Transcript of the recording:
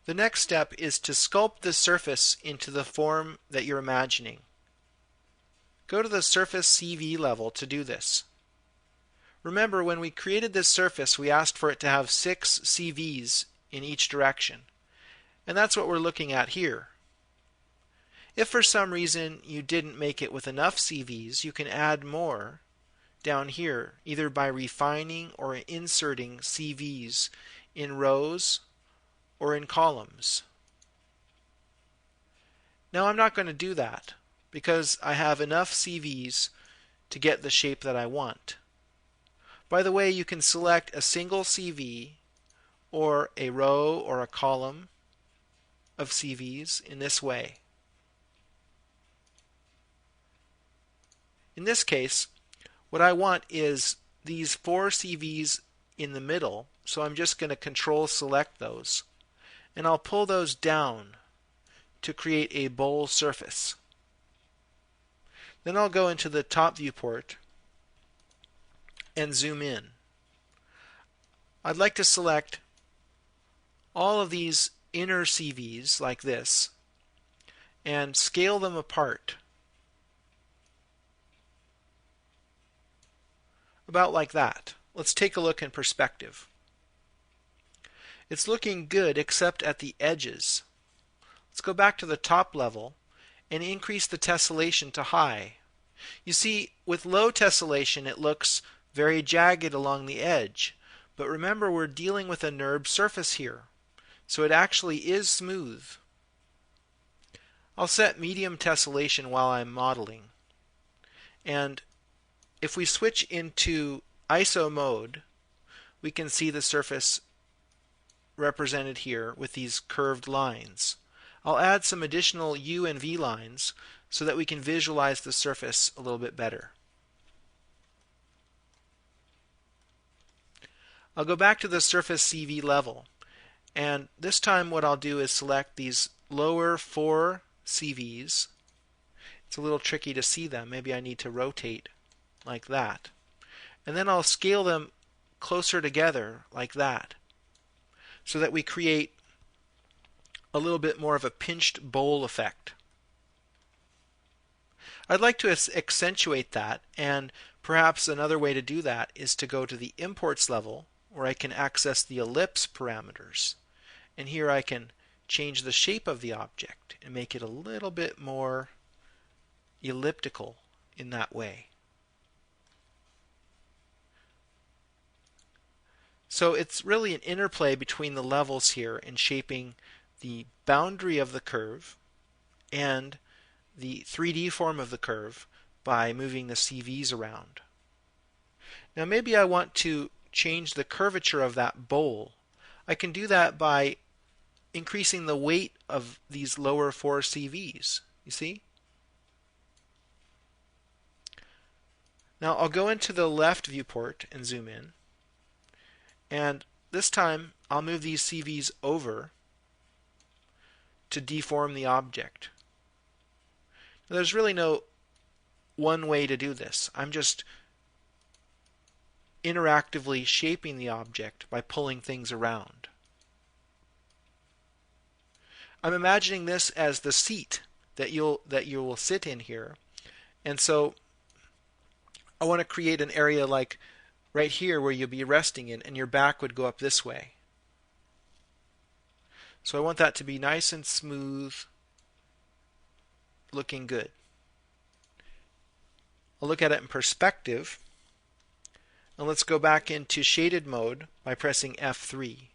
The next step is to sculpt the surface into the form that you're imagining. Go to the surface CV level to do this. Remember, when we created this surface, we asked for it to have 6 CVs in each direction. And that's what we're looking at here. If for some reason you didn't make it with enough CVs, you can add more down here, either by refining or inserting CVs in rows or in columns. Now I'm not going to do that because I have enough CVs to get the shape that I want. By the way, you can select a single CV or a row or a column of CVs in this way. In this case, what I want is these 4 CVs in the middle, so I'm just going to Control select those, and I'll pull those down to create a bowl surface. Then I'll go into the top viewport and zoom in. I'd like to select all of these inner CVs like this and scale them apart about like that. Let's take a look in perspective. It's looking good except at the edges. Let's go back to the top level and increase the tessellation to high. You see, with low tessellation it looks very jagged along the edge, but remember we're dealing with a NURB surface here, so it actually is smooth. I'll set medium tessellation while I'm modeling, and if we switch into ISO mode, we can see the surface represented here with these curved lines. I'll add some additional U and V lines so that we can visualize the surface a little bit better. I'll go back to the surface CV level, and this time what I'll do is select these lower 4 CVs. It's a little tricky to see them. Maybe I need to rotate like that. And then I'll scale them closer together like that, so that we create a little bit more of a pinched bowl effect. I'd like to accentuate that, and perhaps another way to do that is to go to the imports level where I can access the ellipse parameters. And here I can change the shape of the object and make it a little bit more elliptical in that way. So it's really an interplay between the levels here in shaping the boundary of the curve and the 3D form of the curve by moving the CVs around. Now maybe I want to change the curvature of that bowl. I can do that by increasing the weight of these lower 4 CVs. You see? Now I'll go into the left viewport and zoom in. And this time I'll move these CVs over to deform the object. Now, there's really no one way to do this. I'm just interactively shaping the object by pulling things around. I'm imagining this as the seat that you will sit in here, and so I want to create an area like right here where you'll be resting in, and your back would go up this way. So I want that to be nice and smooth, looking good. I'll look at it in perspective, and let's go back into shaded mode by pressing F3.